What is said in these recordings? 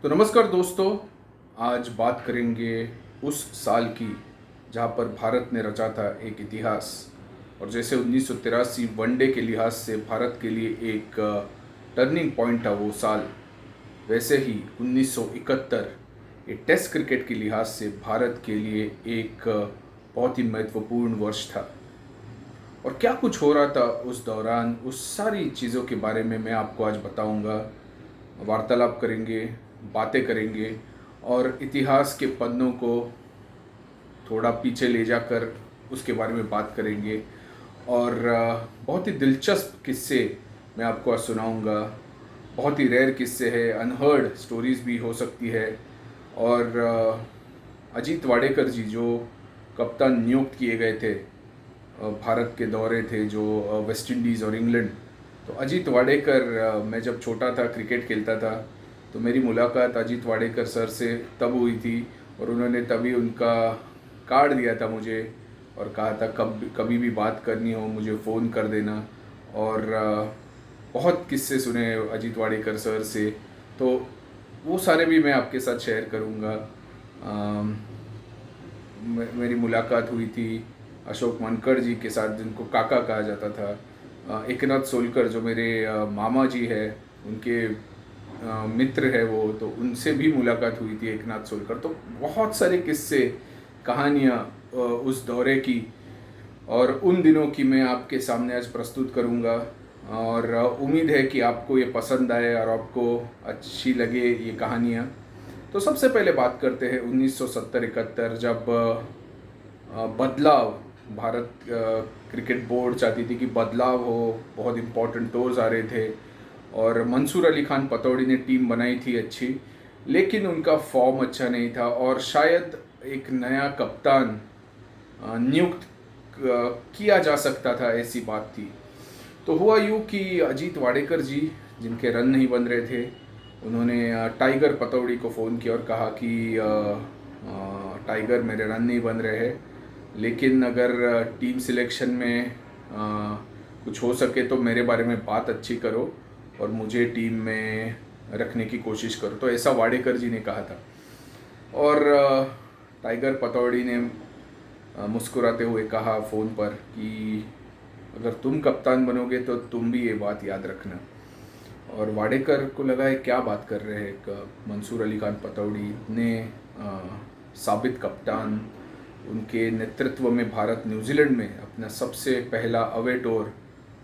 तो नमस्कार दोस्तों, आज बात करेंगे उस साल की जहां पर भारत ने रचा था एक इतिहास। और जैसे 1983 वनडे के लिहाज से भारत के लिए एक टर्निंग पॉइंट था वो साल, वैसे ही 1971 ये टेस्ट क्रिकेट के लिहाज से भारत के लिए एक बहुत ही महत्वपूर्ण वर्ष था। और क्या कुछ हो रहा था उस दौरान, उस सारी चीज़ों के बारे में मैं आपको आज बताऊंगा। वार्तालाप करेंगे, बातें करेंगे और इतिहास के पन्नों को थोड़ा पीछे ले जाकर उसके बारे में बात करेंगे। और बहुत ही दिलचस्प किस्से मैं आपको आज सुनाऊंगा। बहुत ही रेयर किस्से हैं, अनहर्ड स्टोरीज भी हो सकती है। और अजीत वाडेकर जी जो कप्तान नियुक्त किए गए थे, भारत के दौरे थे जो वेस्ट इंडीज़ और इंग्लैंड। तो अजीत वाडेकर, मैं जब छोटा था क्रिकेट खेलता था तो मेरी मुलाकात अजीत वाडेकर सर से तब हुई थी। और उन्होंने तभी उनका कार्ड दिया था मुझे और कहा था कब कभी भी बात करनी हो मुझे फ़ोन कर देना। और बहुत किस्से सुने अजीत वाडेकर सर से, तो वो सारे भी मैं आपके साथ शेयर करूँगा। मेरी मुलाकात हुई थी अशोक मनकर जी के साथ, जिनको काका कहा जाता था। एकनाथ सोलकर जो मेरे मामा जी है, उनके मित्र है वो, तो उनसे भी मुलाकात हुई थी एकनाथ सोलकर। तो बहुत सारे किस्से, कहानियाँ उस दौरे की और उन दिनों की मैं आपके सामने आज प्रस्तुत करूँगा। और उम्मीद है कि आपको ये पसंद आए और आपको अच्छी लगे ये कहानियाँ। तो सबसे पहले बात करते हैं 1970-71, जब बदलाव, भारत क्रिकेट बोर्ड चाहती थी कि बदलाव हो, बहुत इम्पोर्टेंट टूर्स आ रहे थे। और मंसूर अली खान पतौड़ी ने टीम बनाई थी अच्छी, लेकिन उनका फॉर्म अच्छा नहीं था और शायद एक नया कप्तान नियुक्त किया जा सकता था, ऐसी बात थी। तो हुआ यूँ कि अजीत वाडेकर जी, जिनके रन नहीं बन रहे थे, उन्होंने टाइगर पतौड़ी को फ़ोन किया और कहा कि टाइगर, मेरे रन नहीं बन रहे हैं, लेकिन अगर टीम सिलेक्शन में कुछ हो सके तो मेरे बारे में बात अच्छी करो और मुझे टीम में रखने की कोशिश करो। तो ऐसा वाडेकर जी ने कहा था। और टाइगर पतौड़ी ने मुस्कुराते हुए कहा फ़ोन पर कि अगर तुम कप्तान बनोगे तो तुम भी ये बात याद रखना। और वाडेकर को लगा है क्या बात कर रहे हैं, मंसूर अली खान पतौड़ी इतने साबित कप्तान, उनके नेतृत्व में भारत न्यूजीलैंड में अपना सबसे पहला अवे टूर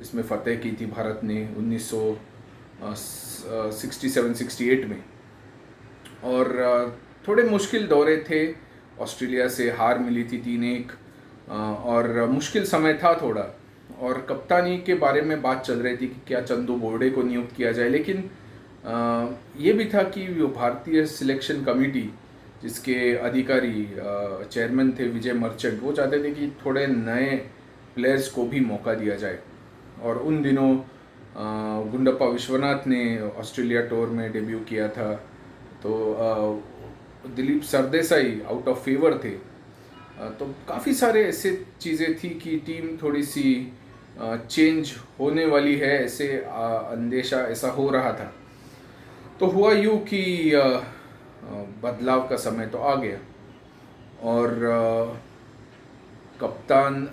इसमें फ़तेह की थी भारत ने 1967-68 में। और थोड़े मुश्किल दौरे थे, ऑस्ट्रेलिया से हार मिली थी 3-1, और मुश्किल समय था थोड़ा। और कप्तानी के बारे में बात चल रही थी कि क्या चंदू बोर्डे को नियुक्त किया जाए, लेकिन ये भी था कि वो भारतीय सिलेक्शन कमेटी, जिसके अधिकारी चेयरमैन थे विजय मर्चेंट, वो चाहते थे कि थोड़े नए प्लेयर्स को भी मौका दिया जाए। और उन दिनों गुंडप्पा विश्वनाथ ने ऑस्ट्रेलिया टूर में डेब्यू किया था, तो Dilip Sardesai out of favour थे। तो काफ़ी सारे ऐसे चीज़ें थी कि टीम थोड़ी सी चेंज होने वाली है, ऐसे अंदेशा ऐसा हो रहा था। तो हुआ यूँ कि बदलाव का समय तो आ गया और कप्तान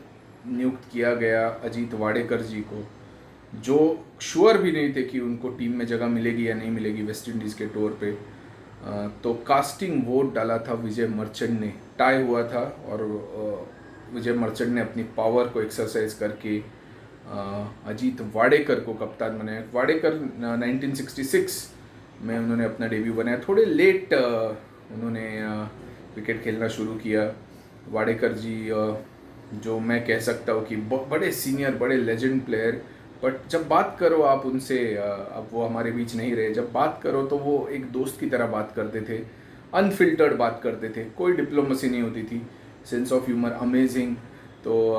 नियुक्त किया गया अजीत वाडेकर जी को, जो श्योर भी नहीं थे कि उनको टीम में जगह मिलेगी या नहीं मिलेगी वेस्ट इंडीज़ के टूर पे। तो कास्टिंग वोट डाला था विजय मर्चेंट ने, टाई हुआ था और विजय मर्चेंट ने अपनी पावर को एक्सरसाइज करके अजीत वाडेकर को कप्तान बनाया। वाडेकर 1966 में उन्होंने अपना डेब्यू बनाया, थोड़े लेट उन्होंने क्रिकेट खेलना शुरू किया। वाडेकर जी, जो मैं कह सकता हूँ कि बड़े सीनियर, बड़े लेजेंड प्लेयर, बट जब बात करो आप उनसे, अब वो हमारे बीच नहीं रहे, जब बात करो तो वो एक दोस्त की तरह बात करते थे, अनफिल्टर्ड बात करते थे, कोई डिप्लोमेसी नहीं होती थी, सेंस ऑफ ह्यूमर अमेजिंग। तो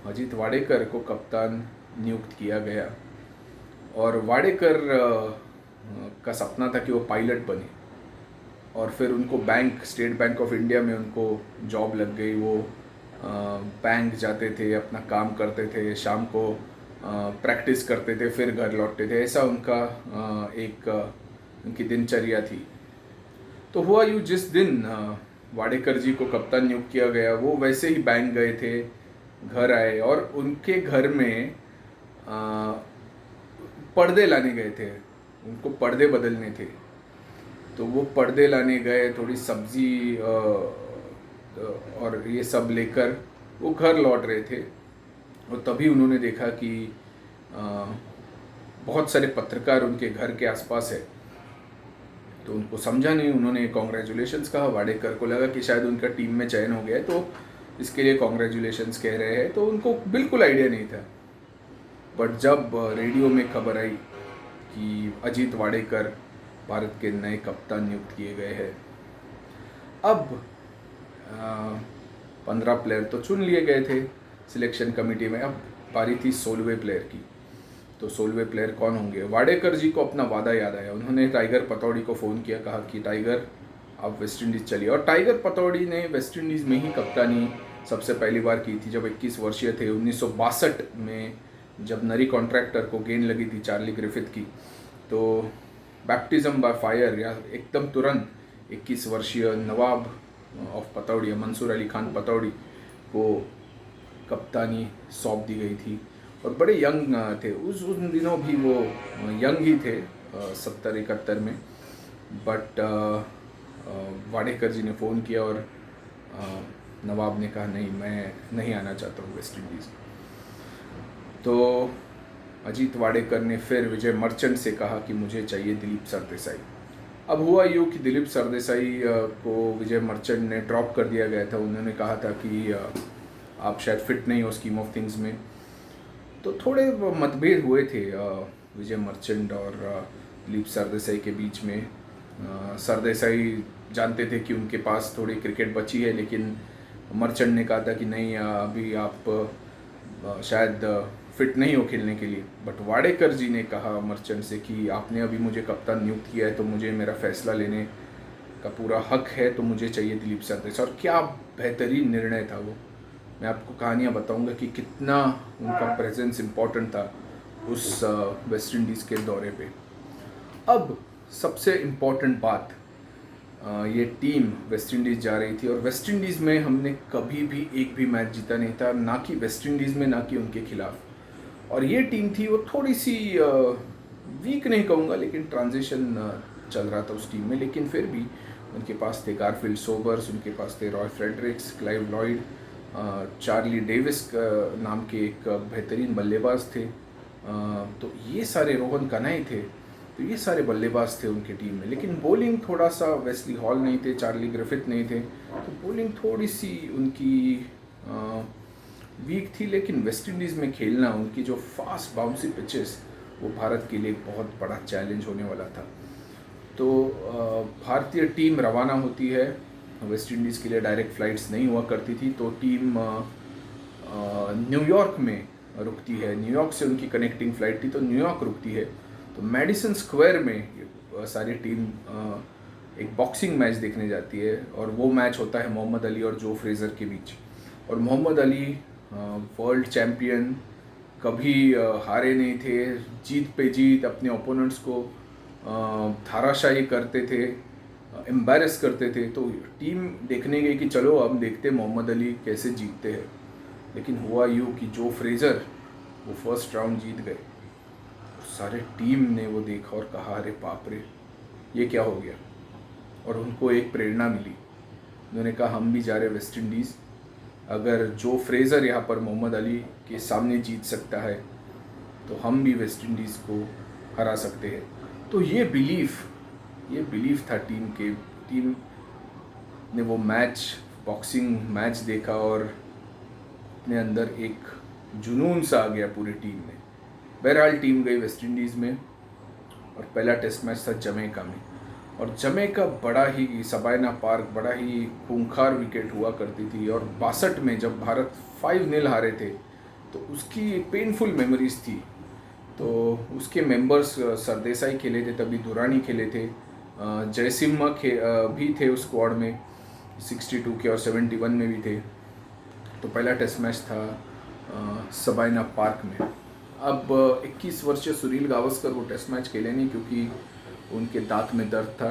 अजीत वाडेकर को कप्तान नियुक्त किया गया और वाडेकर का सपना था कि वो पायलट बने। और फिर उनको स्टेट बैंक ऑफ इंडिया में उनको जॉब लग गई। वो बैंक जाते थे, अपना काम करते थे, शाम को प्रैक्टिस करते थे, फिर घर लौटते थे। ऐसा उनका उनकी दिनचर्या थी। तो हुआ यूँ, जिस दिन वाडेकर जी को कप्तान नियुक्त किया गया, वो वैसे ही बैंक गए थे, घर आए और उनके घर में पर्दे लाने गए थे, उनको पर्दे बदलने थे। तो वो पर्दे लाने गए, थोड़ी सब्जी और ये सब लेकर वो घर लौट रहे थे, और तभी उन्होंने देखा कि बहुत सारे पत्रकार उनके घर के आसपास है। तो उनको समझा नहीं, उन्होंने कॉन्ग्रेचुलेशंस कहा। वाडेकर को लगा कि शायद उनका टीम में चयन हो गया है, तो इसके लिए कॉन्ग्रेचुलेशंस कह रहे हैं, तो उनको बिल्कुल आइडिया नहीं था। बट जब रेडियो में खबर आई कि अजीत वाडेकर भारत के नए कप्तान नियुक्त किए गए हैं, अब 15 प्लेयर तो चुन लिए गए थे सिलेक्शन कमेटी में, अब बारी थी 16वें प्लेयर की। तो 16वें प्लेयर कौन होंगे? वाडेकर जी को अपना वादा याद आया, उन्होंने टाइगर पतौड़ी को फ़ोन किया, कहा कि टाइगर आप वेस्ट इंडीज़ चलिए। और टाइगर पतौड़ी ने वेस्ट इंडीज़ में ही कप्तानी सबसे पहली बार की थी जब 21 वर्षीय थे। 1962 में जब नरी कॉन्ट्रैक्टर को गेंद लगी थी चार्ली ग्रिफिथ की, तो बैप्टिज्म बाय फायर या एकदम तुरंत 21 वर्षीय नवाब ऑफ पतौड़ी, मंसूर अली खान पतौड़ी को कप्तानी सौंप दी गई थी। और बड़े यंग थे उन दिनों भी, वो यंग ही थे 70-71 में। बट वाडेकर जी ने फ़ोन किया और नवाब ने कहा नहीं, मैं नहीं आना चाहता हूँ वेस्ट इंडीज़। तो अजीत वाडेकर ने फिर विजय मर्चेंट से कहा कि मुझे चाहिए दिलीप सरदेसाई। अब हुआ यूँ कि दिलीप सरदेसाई को विजय मर्चेंट ने ड्रॉप कर दिया गया था। उन्होंने कहा था कि आप शायद फिट नहीं हो स्कीम ऑफ थिंग्स में। तो थोड़े मतभेद हुए थे विजय मर्चेंट और दिलीप सरदेसाई के बीच में। सरदेसाई जानते थे कि उनके पास थोड़ी क्रिकेट बची है, लेकिन मर्चेंट ने कहा था कि नहीं, अभी आप शायद फिट नहीं हो खेलने के लिए। बट वाडेकर जी ने कहा मर्चेंट से कि आपने अभी मुझे कप्तान नियुक्त किया है, तो मुझे मेरा फैसला लेने का पूरा हक है, तो मुझे चाहिए दिलीप सरदेसाई। और क्या बेहतरीन निर्णय था वो। मैं आपको कहानियाँ बताऊंगा कि कितना उनका प्रेजेंस इम्पोर्टेंट था उस वेस्ट इंडीज़ के दौरे पे। अब सबसे इम्पोर्टेंट बात, ये टीम वेस्ट इंडीज़ जा रही थी और वेस्ट इंडीज़ में हमने कभी भी एक भी मैच जीता नहीं था, ना कि वेस्ट इंडीज़ में, ना कि उनके खिलाफ। और ये टीम थी वो थोड़ी सी वीक नहीं कहूँगा, लेकिन ट्रांजिशन चल रहा था उस टीम में। लेकिन फिर भी उनके पास थे गारफील्ड सोबर्स, उनके पास थे Roy Fredericks, Clive Lloyd, Charlie Davis नाम के एक बेहतरीन बल्लेबाज थे। तो ये सारे, रोहन कनाई थे, तो ये सारे बल्लेबाज थे उनके टीम में। लेकिन बॉलिंग थोड़ा सा, वेस्ली हॉल नहीं थे, चार्ली ग्रिफिथ नहीं थे, तो बॉलिंग थोड़ी सी उनकी वीक थी। लेकिन वेस्ट इंडीज़ में खेलना, उनकी जो फास्ट बाउंसी पिचेस, वो भारत के लिए बहुत बड़ा चैलेंज होने वाला था। तो भारतीय टीम रवाना होती है वेस्ट इंडीज़ के लिए। डायरेक्ट फ़्लाइट्स नहीं हुआ करती थी, तो टीम न्यूयॉर्क में रुकती है। न्यूयॉर्क से उनकी कनेक्टिंग फ़्लाइट थी, तो न्यूयॉर्क रुकती है। तो मैडिसन स्क्वायर में सारी टीम एक बॉक्सिंग मैच देखने जाती है, और वो मैच होता है मोहम्मद अली और जो फ्रेज़र के बीच। और मोहम्मद अली वर्ल्ड चैम्पियन, कभी हारे नहीं थे, जीत पे जीत, अपने ओपोनेंट्स को धाराशायी करते थे, एम्बैरस करते थे। तो टीम देखने गई कि चलो अब देखते मोहम्मद अली कैसे जीतते हैं। लेकिन हुआ यूँ कि जो फ्रेज़र वो फर्स्ट राउंड जीत गए। सारे टीम ने वो देखा और कहा अरे बाप रे, ये क्या हो गया। और उनको एक प्रेरणा मिली, उन्होंने कहा हम भी जा रहे वेस्ट इंडीज़, अगर जो फ्रेज़र यहाँ पर मोहम्मद अली के सामने जीत सकता है, तो हम भी वेस्ट इंडीज़ को हरा सकते हैं। तो ये बिलीफ था टीम ने वो मैच, बॉक्सिंग मैच देखा, और अपने अंदर एक जुनून सा आ गया पूरी टीम में। बहरहाल टीम गई वेस्ट इंडीज़ में, और पहला टेस्ट मैच था जमैका में। और जमैका बड़ा ही, सबाइना पार्क बड़ा ही खूंखार विकेट हुआ करती थी। और 62 में जब भारत 5-0 हारे थे, तो उसकी पेनफुल मेमोरीज थी। तो उसके मेंबर्स, सरदेसाई खेले थे, तभी दुरानी खेले थे, जयसिम्हा भी थे उस स्क्वाड में, 62 के और 71 में भी थे। तो पहला टेस्ट मैच था सबाइना पार्क में। अब 21 वर्षीय सुनील गावस्कर वो टेस्ट मैच खेले नहीं, क्योंकि उनके दांत में दर्द था।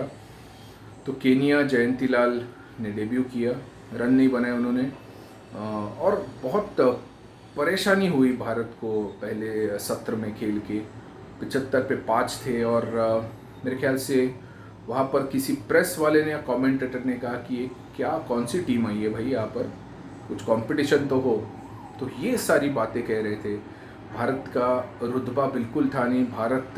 तो केनिया जयंतीलाल ने डेब्यू किया, रन नहीं बनाए उन्होंने, और बहुत परेशानी हुई भारत को पहले सत्र में खेल के। 75 पे 5 थे, और मेरे ख्याल से वहाँ पर किसी प्रेस वाले ने या कमेंटेटर ने कहा कि ये क्या, कौन सी टीम आई है भाई, यहाँ पर कुछ कंपटीशन तो हो। तो ये सारी बातें कह रहे थे। भारत का रुतबा बिल्कुल था नहीं। भारत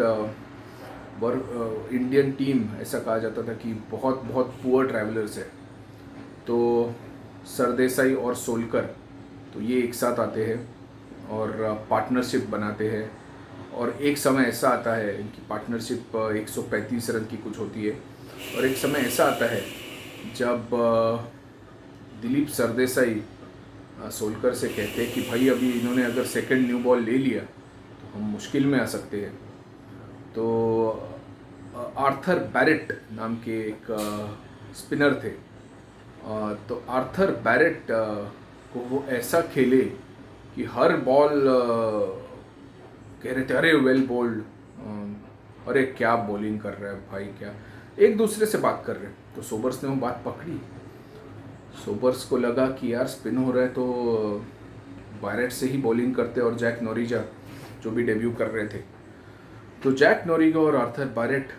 इंडियन टीम ऐसा कहा जाता था कि बहुत बहुत पुअर ट्रैवलर्स है। तो सरदेसाई और सोलकर तो ये एक साथ आते हैं और पार्टनरशिप बनाते हैं, और एक समय ऐसा आता है, इनकी पार्टनरशिप 135 रन की कुछ होती है, और एक समय ऐसा आता है जब दिलीप सरदेसाई सोलकर से कहते हैं कि भाई अभी इन्होंने अगर सेकंड न्यू बॉल ले लिया तो हम मुश्किल में आ सकते हैं। तो आर्थर बैरेट नाम के एक स्पिनर थे, तो आर्थर बैरेट को वो ऐसा खेले कि हर बॉल कह रहे थे अरे वेल बोल्ड, अरे क्या बॉलिंग कर रहा है भाई, क्या, एक दूसरे से बात कर रहे। तो सोबर्स ने वो बात पकड़ी। सोबर्स को लगा कि यार स्पिन हो रहा है तो बैरेट से ही बॉलिंग करते, और जैक नोरिजा जो भी डेब्यू कर रहे थे। तो जैक नोरिगा और आर्थर बैरेट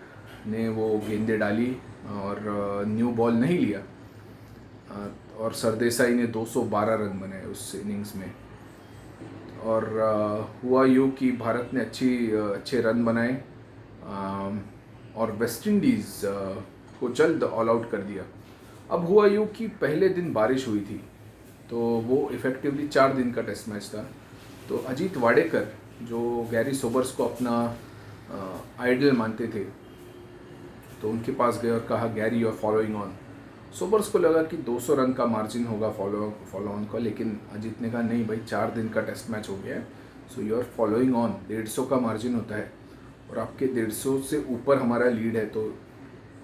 ने वो गेंदें डाली और न्यू बॉल नहीं लिया, और सरदेसाई ने 212 रन बनाए उस इनिंग्स में। और हुआ यूँ कि भारत ने अच्छे रन बनाए, और वेस्ट इंडीज़ को जल्द ऑल आउट कर दिया। अब हुआ यूँ कि पहले दिन बारिश हुई थी, तो वो इफ़ेक्टिवली 4 दिन का टेस्ट मैच था। तो अजीत वाडेकर जो गैरी सोबर्स को अपना आइडल मानते थे, तो उनके पास गए और कहा Garry you are following on. Sobers को लगा कि 200 रन का मार्जिन होगा फॉलो ऑन का, लेकिन अजीत ने कहा नहीं भाई, 4 दिन का टेस्ट मैच हो गया है, so you are following on. 150 का मार्जिन होता है, और आपके 150 से ऊपर हमारा लीड है, तो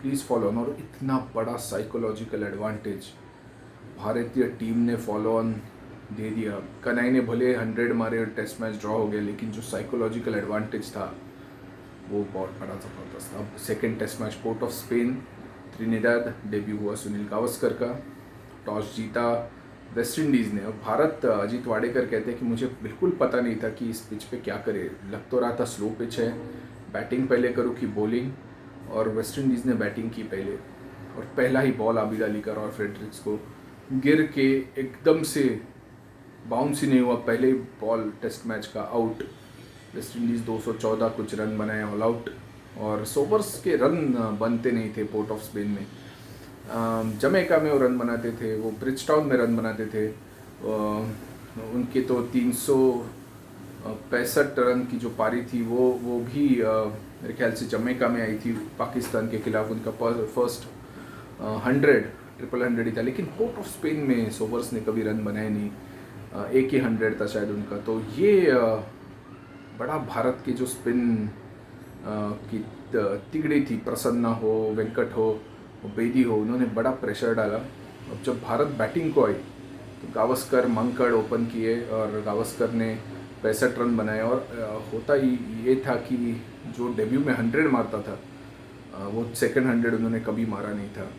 प्लीज़ फॉलो ऑन। और इतना बड़ा साइकोलॉजिकल एडवांटेज भारतीय टीम ने फॉलो ऑन दे दिया। कनाई ने भले 100 मारे और टेस्ट मैच ड्रॉ हो गया, लेकिन जो साइकोलॉजिकल एडवांटेज था वो बहुत बड़ा ज़बरदस्त था। अब second test match Port of Spain, Trinidad, debut हुआ सुनील गावस्कर का। टॉस जीता वेस्ट इंडीज़ ने, और भारत, अजीत वाडेकर कहते हैं कि मुझे बिल्कुल पता नहीं था कि इस पिच पे क्या करे, लग तो रहा था स्लो पिच है, बैटिंग पहले करूँ कि बॉलिंग, और वेस्ट इंडीज़ ने बैटिंग की पहले, और पहला ही बॉल आबिद अली का और फ्रेडरिक्स को गिर के एकदम से बाउंस ही नहीं हुआ, पहले ही बॉल टेस्ट मैच का आउट। वेस्ट इंडीज़ 214 कुछ रन बनाए ऑल आउट, और सोबर्स के रन बनते नहीं थे पोर्ट ऑफ स्पेन में। जमैका में वो रन बनाते थे, वो ब्रिजटाउन में रन बनाते थे। उनके तो 365 रन की जो पारी थी वो भी मेरे ख्याल से जमैका में आई थी पाकिस्तान के खिलाफ। उनका फर्स्ट 100 ही था, लेकिन पोर्ट ऑफ स्पेन में सोबर्स ने कभी रन बनाए नहीं, एक ही 100 था शायद उनका। तो ये बड़ा भारत के जो स्पिन की तिगड़ी थी, प्रसन्ना हो, वेंकट हो, बेदी हो, उन्होंने बड़ा प्रेशर डाला। अब जब भारत बैटिंग को आई तो गावस्कर मंकड़ ओपन किए, और गावस्कर ने 65 रन बनाए। और होता ही ये था कि जो डेब्यू में 100 मारता था, वो सेकंड 100 उन्होंने कभी मारा नहीं था।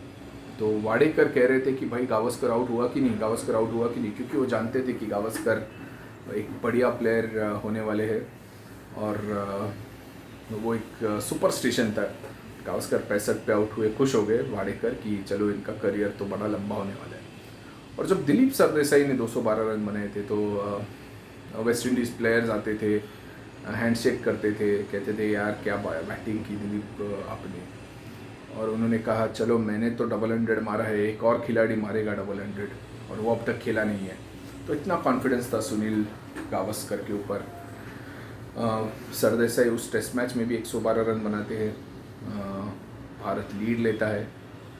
तो वाडेकर कह रहे थे कि भाई गावस्कर आउट हुआ कि नहीं, गावस्कर आउट हुआ कि नहीं, क्योंकि वो जानते थे कि गावस्कर एक बढ़िया प्लेयर होने वाले हैं, और वो एक सुपरस्टिशन था। गावस्कर 65 पे आउट हुए, खुश हो गए वाडेकर कि चलो इनका करियर तो बड़ा लंबा होने वाला है। और जब दिलीप सरदेसाई ने 212 रन बनाए थे, तो वेस्ट इंडीज़ प्लेयर्स आते थे, हैंडशेक करते थे, कहते थे यार क्या बैटिंग की दिलीप आपने। और उन्होंने कहा चलो मैंने तो डबल 100 मारा है, एक और खिलाड़ी मारेगा डबल 100, और वो अब तक खेला नहीं है। तो इतना कॉन्फिडेंस था सुनील गावस्कर के ऊपर। सरदेसाई उस टेस्ट मैच में भी 112 रन बनाते हैं, भारत लीड लेता है।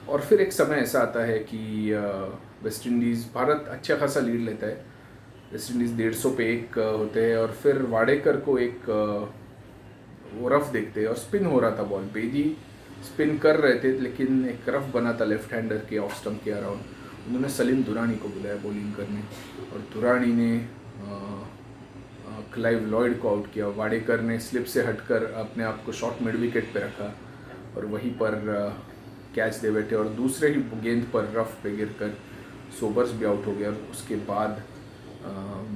और फिर एक समय ऐसा आता है कि वेस्ट इंडीज़, भारत अच्छा खासा लीड लेता है, वेस्ट इंडीज़ 150 पे 1 होते हैं, और फिर वाडेकर को एक वो रफ देखते हैं, और स्पिन हो रहा था बॉल, बेदी स्पिन कर रहे थे, लेकिन एक रफ बना था लेफ्ट हैंडर के ऑफ स्टम्प के अराउंड। उन्होंने सलीम दुरानी को बुलाया बॉलिंग करने, और दुरानी ने क्लाइव लॉयड को आउट किया। वाडेकर ने स्लिप से हटकर अपने आप को शॉर्ट मिड विकेट पे रखा, और वहीं पर कैच दे बैठे और दूसरे ही गेंद पर रफ पे गिर कर सोबर्स भी आउट हो गया। और उसके बाद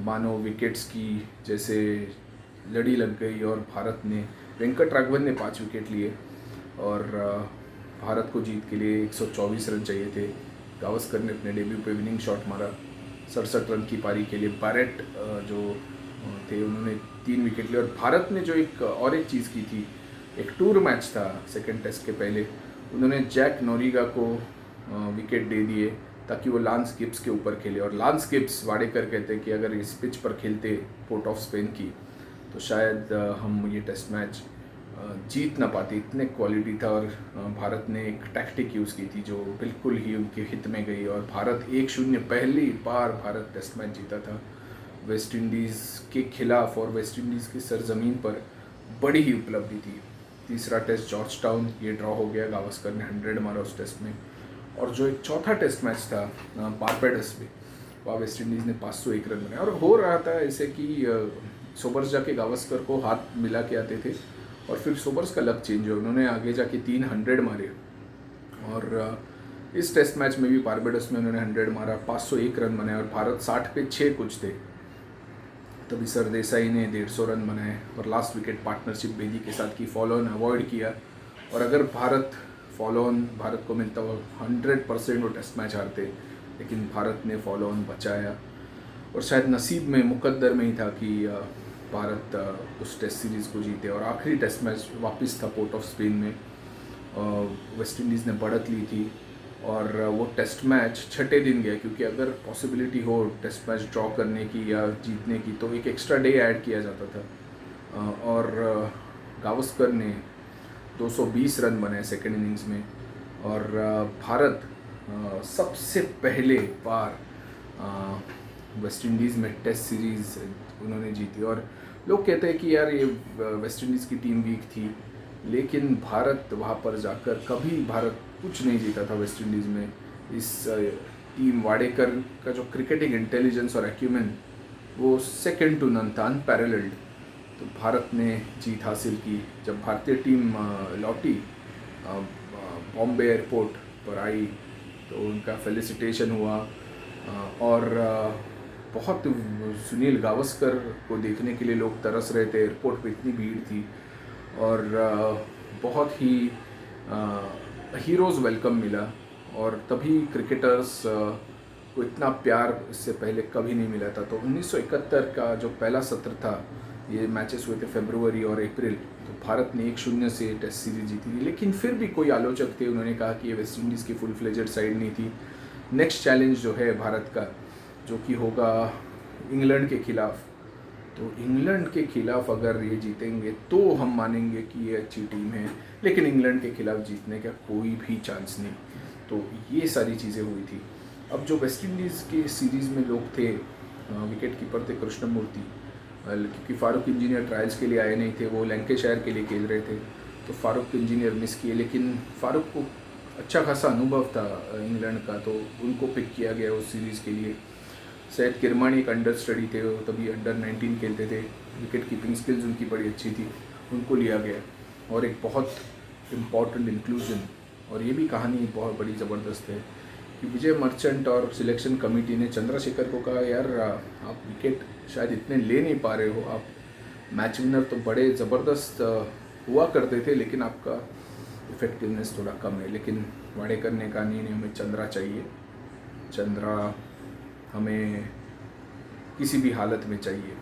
मानो विकेट्स की जैसे लड़ी लग गई और भारत ने, वेंकट राघवन ने 5 विकेट लिए और भारत को जीत के लिए 124 रन चाहिए थे। गावस्कर ने अपने डेब्यू पे विनिंग शॉट मारा 67 रन की पारी के लिए। बैरेट जो थे उन्होंने 3 विकेट लिए। और भारत ने जो एक चीज़ की थी, एक टूर मैच था सेकेंड टेस्ट के पहले, उन्होंने जैक नोरिगा को विकेट दे दिए ताकि वो लांस गिब्स के ऊपर खेले। और लांस गिब्स, वाडेकर कहते हैं कि अगर इस पिच पर खेलते पोर्ट ऑफ स्पेन की तो शायद हम ये टेस्ट मैच जीत ना पाते, इतने क्वालिटी था। और भारत ने एक टैक्टिक यूज़ की थी जो बिल्कुल ही उनके हित में गई और भारत 1-0 पहली बार भारत टेस्ट मैच जीता था वेस्ट इंडीज़ के खिलाफ। और वेस्ट इंडीज़ की सरजमीन पर बड़ी ही उपलब्धि थी। तीसरा टेस्ट जॉर्ज टाउन, ये ड्रॉ हो गया, गावस्कर ने 100 मारा उस टेस्ट में। और जो एक चौथा टेस्ट मैच था बारबेडस में, वहाँ वेस्ट इंडीज़ ने 501 रन बनाए। और हो रहा था ऐसे कि सोबर्स जाके गावस्कर को हाथ मिला के आते थे और फिर सोबर्स का लक चेंज हुआ, उन्होंने आगे जाके 300 मारे। और इस टेस्ट मैच में भी बारबेडस में उन्होंने 100 मारा, 501 रन बनाए और भारत 60 पे 6 कुछ थे। तभी सरदेसाई ने 150 रन बनाए और लास्ट विकेट पार्टनरशिप बेदी के साथ की, फॉलो ऑन अवॉइड किया। और अगर फॉलो ऑन भारत को मिलता वो 100% वो टेस्ट मैच हारते, लेकिन भारत ने फॉलो ऑन बचाया। और शायद नसीब में, मुकद्दर में ही था कि भारत उस टेस्ट सीरीज़ को जीते। और आखिरी टेस्ट मैच वापस था पोर्ट ऑफ स्पेन में, वेस्ट इंडीज़ ने बढ़त ली थी और वो टेस्ट मैच छठे दिन गया, क्योंकि अगर पॉसिबिलिटी हो टेस्ट मैच ड्रॉ करने की या जीतने की तो एक एक्स्ट्रा डे ऐड किया जाता था। और गावस्कर ने 220 रन बनाए सेकेंड इनिंग्स में। और भारत सबसे पहले बार वेस्ट इंडीज़ में टेस्ट सीरीज़ उन्होंने जीती। और लोग कहते हैं कि यार ये वेस्ट इंडीज़ की टीम वीक थी, लेकिन भारत वहाँ पर जाकर कभी भारत कुछ नहीं जीता था वेस्ट इंडीज़ में। इस टीम वाडेकर का जो क्रिकेटिंग इंटेलिजेंस और एक्यूमेन वो सेकंड टू नन था, अनपैरेलल्ड। तो भारत ने जीत हासिल की। जब भारतीय टीम लौटी बॉम्बे एयरपोर्ट पर आई तो उनका फेलिसिटेशन हुआ। और बहुत सुनील गावस्कर को देखने के लिए लोग तरस रहे थे, एयरपोर्ट पे इतनी भीड़ थी। और बहुत ही हीरोज़ वेलकम मिला। और तभी क्रिकेटर्स को इतना प्यार इससे पहले कभी नहीं मिला था। तो 1971 का जो पहला सत्र था, ये मैचेस हुए थे फरवरी और अप्रैल, तो भारत ने 1-0 से टेस्ट सीरीज जीती थी। लेकिन फिर भी कोई आलोचक थे, उन्होंने कहा कि ये वेस्ट इंडीज़ की फुल फ्लेजेड साइड नहीं थी। नेक्स्ट चैलेंज जो है भारत का, जो कि होगा इंग्लैंड के खिलाफ, तो इंग्लैंड के खिलाफ अगर ये जीतेंगे तो हम मानेंगे कि ये अच्छी टीम है, लेकिन इंग्लैंड के खिलाफ जीतने का कोई भी चांस नहीं। तो ये सारी चीज़ें हुई थी। अब जो वेस्ट इंडीज़ के सीरीज़ में लोग थे, विकेट कीपर थे कृष्णमूर्ति, क्योंकि फारूक इंजीनियर ट्रायल्स के लिए आए नहीं थे, वो लैंकेशायर के लिए खेल रहे थे, तो फारूक इंजीनियर मिस किए। लेकिन फारूक को अच्छा खासा अनुभव था इंग्लैंड का, तो उनको पिक किया गया उस सीरीज़ के लिए। सैयद किरमानी एक अंडर स्टडी थे, वो तभी अंडर 19 खेलते थे, विकेट कीपिंग स्किल्स उनकी बड़ी अच्छी थी, उनको लिया गया। और एक बहुत इम्पॉर्टेंट इंक्लूजन, और ये भी कहानी बहुत बड़ी ज़बरदस्त है कि विजय मर्चेंट और सिलेक्शन कमेटी ने चंद्रशेखर को कहा, यार आप विकेट शायद इतने ले नहीं पा रहे हो, आप मैच विनर तो बड़े ज़बरदस्त हुआ करते थे, लेकिन आपका इफेक्टिवनेस थोड़ा कम है। लेकिन वाडेकर ने कहा नहीं, हमें चंद्रा चाहिए, चंद्रा हमें किसी भी हालत में चाहिए।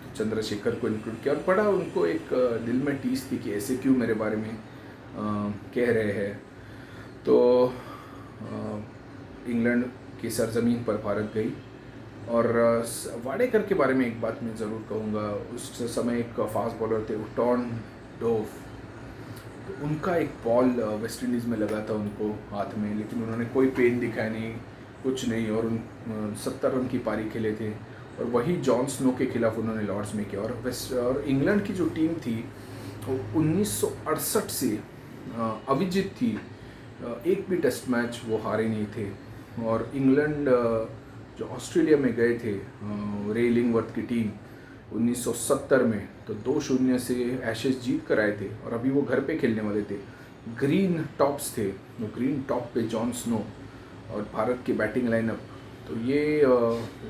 तो चंद्रशेखर को इंक्लूड किया और बड़ा उनको एक दिल में टीस थी कि ऐसे क्यों मेरे बारे में कह रहे हैं। तो इंग्लैंड की सरजमीन पर भारत गई। और वाडेकर के बारे में एक बात मैं ज़रूर कहूँगा, उस समय एक फास्ट बॉलर थे टॉन डोव, तो उनका एक बॉल वेस्ट इंडीज़ में लगा था उनको हाथ में, लेकिन उन्होंने कोई पेन दिखाया नहीं, कुछ नहीं, और 70 रन की पारी खेले थे। और वही जॉन स्नो के खिलाफ उन्होंने लॉर्ड्स में किया। और इंग्लैंड की जो टीम थी वो 1968 से अविजित थी, एक भी टेस्ट मैच वो हारे नहीं थे। और इंग्लैंड जो ऑस्ट्रेलिया में गए थे रे इलिंगवर्थ की टीम 1970 में, तो 2-0 से एशेज जीत कर आए थे और अभी वो घर पे खेलने वाले थे। ग्रीन टॉप्स थे, वो ग्रीन टॉप पे जॉन स्नो और भारत की बैटिंग लाइनअप, तो ये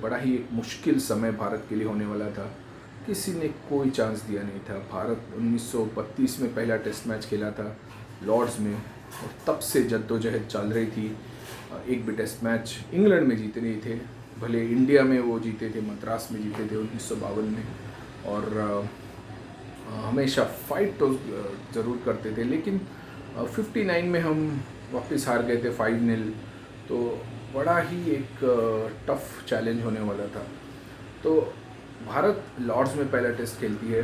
बड़ा ही एक मुश्किल समय भारत के लिए होने वाला था। किसी ने कोई चांस दिया नहीं था। भारत 1932 में पहला टेस्ट मैच खेला था लॉर्ड्स में, और तब से जद्दोजहद चल रही थी। एक भी टेस्ट मैच इंग्लैंड में जीते नहीं थे, भले इंडिया में वो जीते थे, मद्रास में जीते थे 1952 में, और हमेशा फाइट तो ज़रूर करते थे, लेकिन 59 में हम वापस हार गए थे 5-0। तो बड़ा ही एक टफ चैलेंज होने वाला था। तो भारत लॉर्ड्स में पहला टेस्ट खेलती है,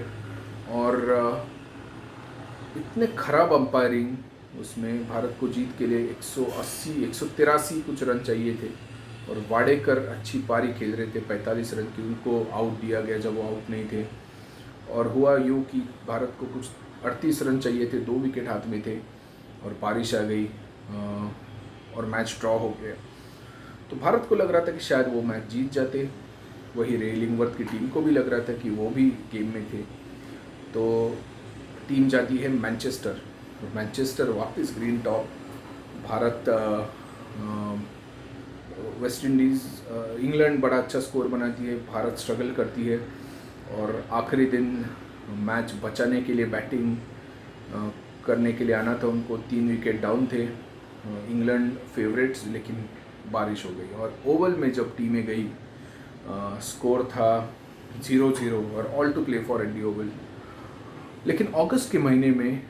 और इतने ख़राब अंपायरिंग उसमें भारत को जीत के लिए 180 183 कुछ रन चाहिए थे, और वाडेकर अच्छी पारी खेल रहे थे 45 रन की, उनको आउट दिया गया जब वो आउट नहीं थे। और हुआ यूँ कि भारत को कुछ 38 रन चाहिए थे, 2 विकेट हाथ में थे, और बारिश आ गई और मैच ड्रॉ हो गया। तो भारत को लग रहा था कि शायद वो मैच जीत जाते। वही रे इलिंगवर्थ की टीम को भी लग रहा था कि वो भी गेम में थे। तो टीम जाती है मैनचेस्टर, और मैनचेस्टर वापस green top. Bharat West Indies England बड़ा अच्छा स्कोर बनाती है, भारत स्ट्रगल करती है, और आखिरी दिन मैच बचाने के लिए बैटिंग करने के लिए आना था उनको। 3 विकेट डाउन थे, इंग्लैंड फेवरेट्स, लेकिन बारिश हो गई, और ओवल में जब टीमें गई स्कोर था 0-0 और all to play for and the Oval. लेकिन अगस्त के महीने में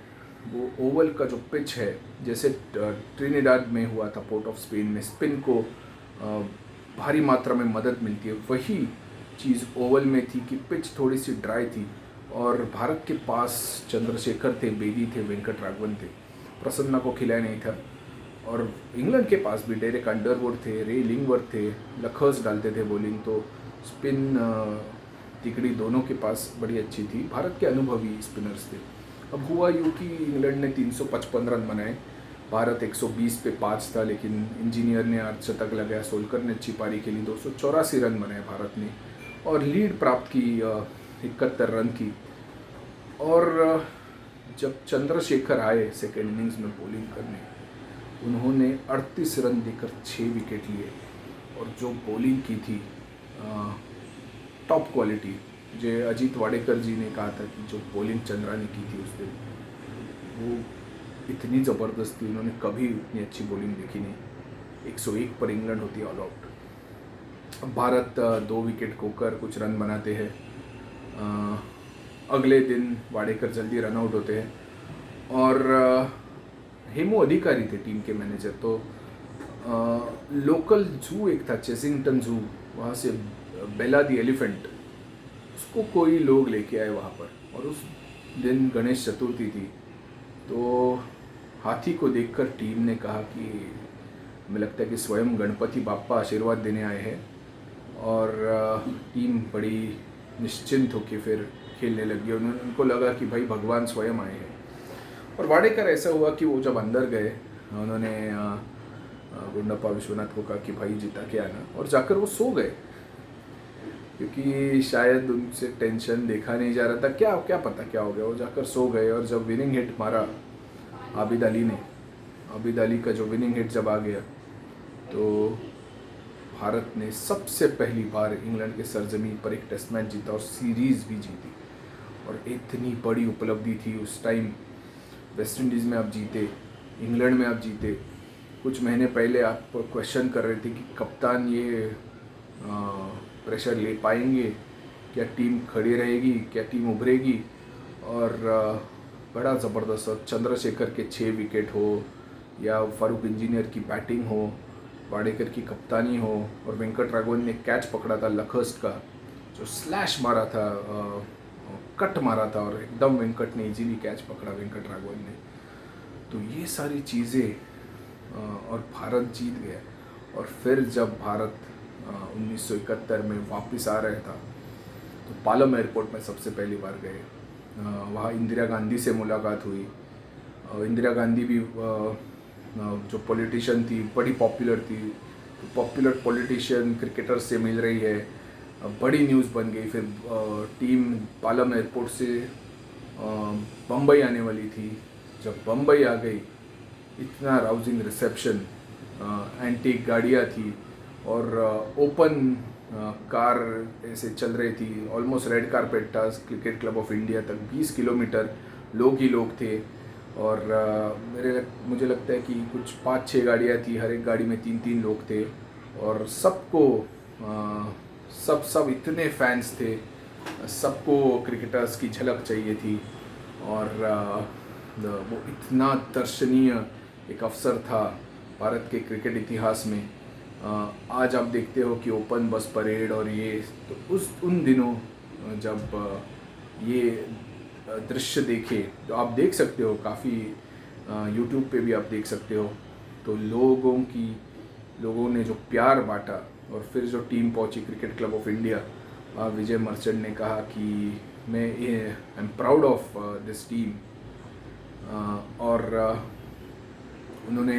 वो ओवल का जो पिच है, जैसे ट्रिनिडाद में हुआ था पोर्ट ऑफ स्पेन में, स्पिन को भारी मात्रा में मदद मिलती है, वही चीज़ ओवल में थी कि पिच थोड़ी सी ड्राई थी, और भारत के पास चंद्रशेखर थे, बेदी थे, वेंकट राघवन थे, प्रसन्ना को खिलाया नहीं था। और इंग्लैंड के पास भी डेरेक अंडरवुड थे, रे इलिंगवर्थ थे, लखर्स डालते थे बॉलिंग, तो स्पिन तिकड़ी दोनों के पास बड़ी अच्छी थी। भारत के अनुभवी स्पिनर्स थे। अब हुआ यूँ कि इंग्लैंड ने 355 रन बनाए, भारत 120 पे 5 था, लेकिन इंजीनियर ने अर्धशतक लगाया, सोलकर ने अच्छी पारी खेली, 284 रन बनाए भारत ने, और लीड प्राप्त की 71 रन की। और जब चंद्रशेखर आए सेकेंड इनिंग्स में बॉलिंग करने, उन्होंने 38 रन देकर 6 विकेट लिए, और जो बॉलिंग की थी टॉप क्वालिटी। जो अजीत वाडेकर जी ने कहा था कि जो बॉलिंग चंद्रा ने की थी उस दिन, वो इतनी ज़बरदस्त थी, उन्होंने कभी इतनी अच्छी बॉलिंग देखी नहीं। 101 पर इंग्लैंड होती है ऑल आउट। अब भारत 2 विकेट खोकर कुछ रन बनाते हैं। अगले दिन वाडेकर जल्दी रन आउट होते हैं, और हेमू अधिकारी थे टीम के मैनेजर। तो लोकल जू एक था, चेसिंगटन जू, वहाँ से बेला दी एलिफेंट, उसको कोई लोग लेके आए वहाँ पर, और उस दिन गणेश चतुर्थी थी। तो हाथी को देखकर टीम ने कहा कि हमें लगता है कि स्वयं गणपति बाप्पा आशीर्वाद देने आए हैं, और टीम बड़ी निश्चिंत होकर फिर खेलने लगी। उनको लगा कि भाई भगवान स्वयं आए हैं। और वाडेकर ऐसा हुआ कि वो जब अंदर गए, उन्होंने गुंडप्पा विश्वनाथ को कहा कि भाई जिता के आना, और जाकर वो सो गए, क्योंकि शायद उनसे टेंशन देखा नहीं जा रहा था, क्या क्या पता क्या हो गया, वो जाकर सो गए। और जब विनिंग हिट मारा आबिद अली ने, आबिद अली का जो विनिंग हिट जब आ गया, तो भारत ने सबसे पहली बार इंग्लैंड के सरजमीन पर एक टेस्ट मैच जीता, और सीरीज़ भी जीती। और इतनी बड़ी उपलब्धि थी उस टाइम। वेस्ट इंडीज़ में आप जीते, इंग्लैंड में आप जीते। कुछ महीने पहले आप क्वेश्चन कर रहे थे कि कप्तान ये प्रेशर ले पाएंगे, क्या टीम खड़ी रहेगी, क्या टीम उभरेगी। और बड़ा ज़बरदस्त चंद्रशेखर के 6 विकेट हो, या फारूक इंजीनियर की बैटिंग हो, वाडेकर की कप्तानी हो, और वेंकट राघवन ने कैच पकड़ा था लखर्स्ट का, जो स्लैश मारा था, कट मारा था, और एकदम वेंकट ने इजीली कैच पकड़ा, वेंकट राघवन ने। तो ये सारी चीज़ें, और भारत जीत गया। और फिर जब भारत 1971 में वापस आ रहा था, तो पालम एयरपोर्ट में सबसे पहली बार गए। वहाँ इंदिरा गांधी से मुलाकात हुई। इंदिरा गांधी भी जो पॉलिटिशियन थी, बड़ी पॉपुलर थी, तो पॉपुलर पॉलिटिशियन क्रिकेटर से मिल रही है, बड़ी न्यूज़ बन गई। फिर टीम पालम एयरपोर्ट से बम्बई आने वाली थी, जब बम्बई आ गई, इतना राउजिंग रिसेप्शन, एंटीक गाड़ियाँ थी और ओपन कार ऐसे चल रही थी, ऑलमोस्ट रेड कारपेट था क्रिकेट क्लब ऑफ इंडिया तक, 20 किलोमीटर लोग ही लोग थे। और मुझे लगता है कि कुछ 5-6 गाड़ियाँ थी, हर एक गाड़ी में 3-3 लोग थे और सबको सब इतने फैंस थे, सबको क्रिकेटर्स की झलक चाहिए थी। और वो इतना दर्शनीय एक अवसर था भारत के क्रिकेट इतिहास में। आज आप देखते हो कि ओपन बस परेड और ये, तो उन दिनों जब ये दृश्य देखे, तो आप देख सकते हो काफ़ी, यूट्यूब पे भी आप देख सकते हो, तो लोगों ने जो प्यार बांटा। और फिर जो टीम पहुंची cricket club of India, Vijay Merchant ने कहा कि मैं I am proud of this team. और उन्होंने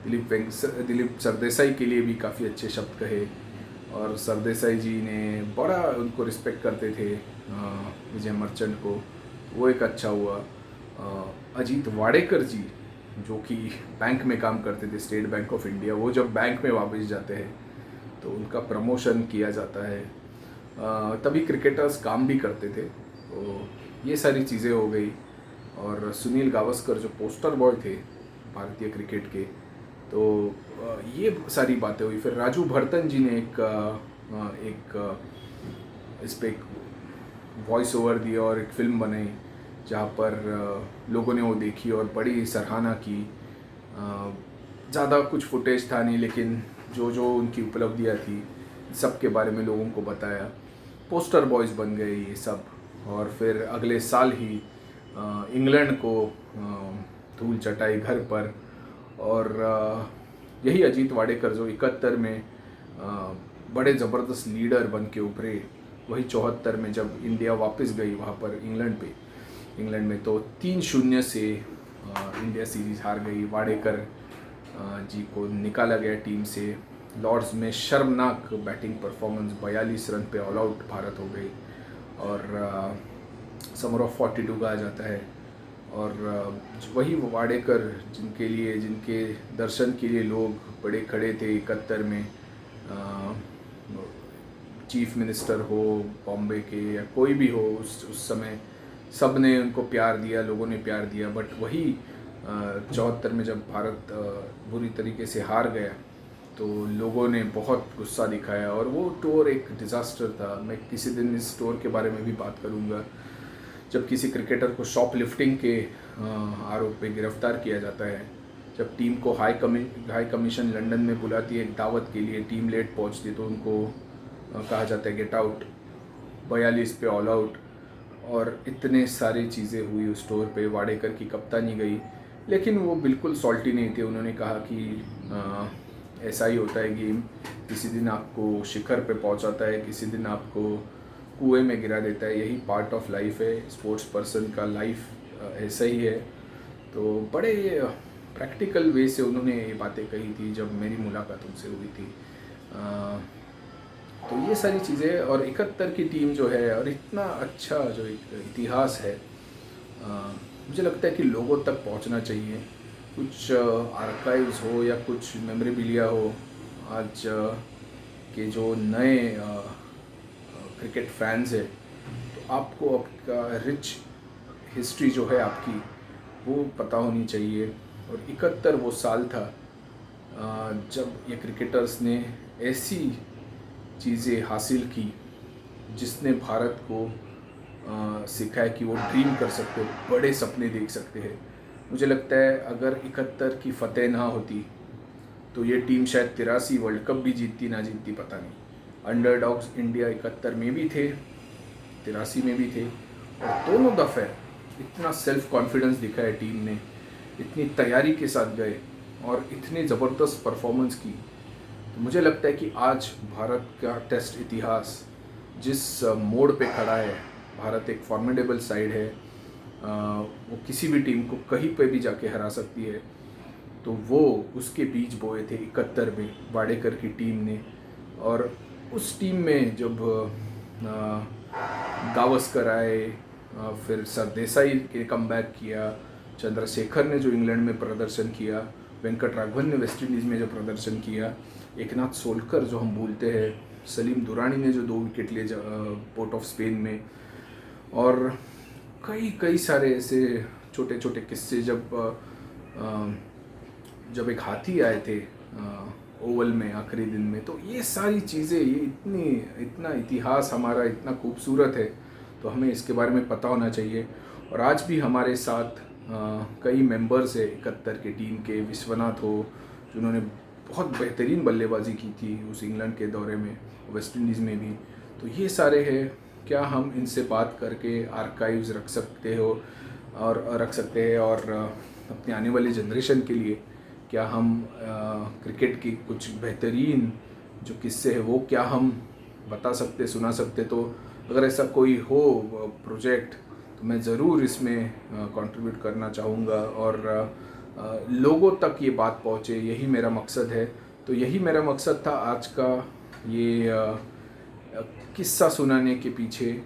दिलीप सरदेसाई के लिए भी काफ़ी अच्छे शब्द कहे और सरदेसाई जी ने बड़ा उनको रिस्पेक्ट करते थे, विजय मर्चेंट को, वो एक अच्छा हुआ। अजीत वाडेकर जी जो कि बैंक में काम करते थे, स्टेट बैंक ऑफ इंडिया, वो जब बैंक में वापस जाते हैं तो उनका प्रमोशन किया जाता है। तभी क्रिकेटर्स काम भी करते थे, तो ये सारी चीज़ें हो गई। और सुनील गावस्कर जो पोस्टर बॉय थे भारतीय क्रिकेट के, तो ये सारी बातें हुई। फिर राजू भरतन जी ने एक इस पर वॉइस ओवर दिया और एक फिल्म बनाई जहाँ पर लोगों ने वो देखी और बड़ी सराहना की। ज़्यादा कुछ फुटेज था नहीं, लेकिन जो उनकी उपलब्धियाँ थी सब के बारे में लोगों को बताया। पोस्टर बॉयज़ बन गए ये सब। और फिर अगले साल ही इंग्लैंड को धूल चटाई घर पर। और यही अजीत वाडेकर जो 71 में बड़े ज़बरदस्त लीडर बन के उभरे, वही 74 में जब इंडिया वापस गई वहाँ पर इंग्लैंड में, तो 3-0 से इंडिया सीरीज़ हार गई। वाडेकर जी को निकाला गया टीम से। लॉर्ड्स में शर्मनाक बैटिंग परफॉर्मेंस, 42 रन पे ऑल आउट भारत हो गई और समर ऑफ 42 कहा जाता है। और वही वाडेकर जिनके दर्शन के लिए लोग बड़े खड़े थे 71 में, चीफ मिनिस्टर हो बॉम्बे के या कोई भी हो, उस समय सब ने उनको प्यार दिया, लोगों ने प्यार दिया। बट वही 74 में जब भारत बुरी तरीके से हार गया तो लोगों ने बहुत गुस्सा दिखाया और वो टूर एक डिज़ास्टर था। मैं किसी दिन इस टूर के बारे में भी बात करूँगा, जब किसी क्रिकेटर को शॉप लिफ्टिंग के आरोप पे गिरफ्तार किया जाता है, जब टीम को हाई कमीशन लंदन में बुलाती है एक दावत के लिए, टीम लेट पहुंचती तो उनको कहा जाता है गेट आउट, 42 पे ऑल आउट। और इतने सारी चीज़ें हुई उस टूर पे। वाडेकर की कप्तानी गई, लेकिन वो बिल्कुल सॉल्टी नहीं थे। उन्होंने कहा कि ऐसा ही होता है गेम, किसी दिन आपको शिखर पे पहुंचाता है, किसी दिन आपको कुएं में गिरा देता है, यही पार्ट ऑफ लाइफ है, स्पोर्ट्स पर्सन का लाइफ ऐसा ही है। तो बड़े प्रैक्टिकल वे से उन्होंने ये बातें कही थी जब मेरी मुलाकात उनसे हुई थी। तो ये सारी चीज़ें, और 71 की टीम जो है और इतना अच्छा जो एक इतिहास है, मुझे लगता है कि लोगों तक पहुंचना चाहिए। कुछ आर्काइव्स हो या कुछ मेमोरेबिलिया हो, आज के जो नए क्रिकेट फैंस है, तो आपको आपका रिच हिस्ट्री जो है आपकी, वो पता होनी चाहिए। और 71 वो साल था जब ये क्रिकेटर्स ने ऐसी चीज़ें हासिल की जिसने भारत को सिखाया कि वो ड्रीम कर सकते हो, बड़े सपने देख सकते हैं। मुझे लगता है अगर 71 की फतेह ना होती तो ये टीम शायद 83 वर्ल्ड कप भी जीतती ना जीतती पता नहीं। अंडरडॉग्स इंडिया 71 में भी थे, 83 में भी थे, और दोनों दफ़े इतना सेल्फ कॉन्फिडेंस दिखाया टीम ने, इतनी तैयारी के साथ गए और इतनी ज़बरदस्त परफॉर्मेंस की। तो मुझे लगता है कि आज भारत का टेस्ट इतिहास जिस मोड़ पे खड़ा है, भारत एक फॉर्मिडेबल साइड है, वो किसी भी टीम को कहीं पे भी जाके हरा सकती है। तो वो उसके बीज बोए थे 71 में वाडेकर की टीम ने। और उस टीम में जब गावस्कर आए, फिर सरदेसाई के कमबैक किया, चंद्रशेखर ने जो इंग्लैंड में प्रदर्शन किया, वेंकट राघवन ने वेस्ट इंडीज़ में जो प्रदर्शन किया, एकनाथ सोलकर जो हम भूलते हैं, सलीम दुरानी ने जो 2 विकेट लिए पोर्ट ऑफ स्पेन में, और कई सारे ऐसे छोटे छोटे किस्से जब एक हाथी आए थे ओवल में आखिरी दिन में। तो ये सारी चीज़ें, ये इतना इतिहास हमारा इतना खूबसूरत है, तो हमें इसके बारे में पता होना चाहिए। और आज भी हमारे साथ कई मेंबर्स है 71 के टीम के, विश्वनाथ हो जिन्होंने बहुत बेहतरीन बल्लेबाजी की थी उस इंग्लैंड के दौरे में, वेस्ट इंडीज़ में भी। तो ये सारे हैं, क्या हम इनसे बात करके आर्काइव्स रख सकते हैं और अपने आने वाली जनरेशन के लिए क्या हम क्रिकेट की कुछ बेहतरीन जो किस्से हैं वो क्या हम बता सकते, सुना सकते। तो अगर ऐसा कोई हो प्रोजेक्ट तो मैं ज़रूर इसमें कंट्रीब्यूट करना चाहूँगा और लोगों तक ये बात पहुँचे, यही मेरा मकसद है। तो यही मेरा मकसद था आज का ये किस्सा सुनाने के पीछे।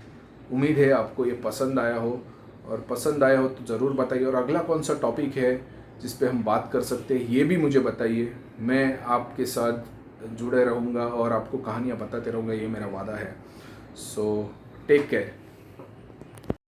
उम्मीद है आपको ये पसंद आया हो, और पसंद आया हो तो ज़रूर बताइए। और अगला कौन सा टॉपिक है जिस पे हम बात कर सकते हैं ये भी मुझे बताइए। मैं आपके साथ जुड़े रहूँगा और आपको कहानियाँ बताते रहूँगा, ये मेरा वादा है। So take care.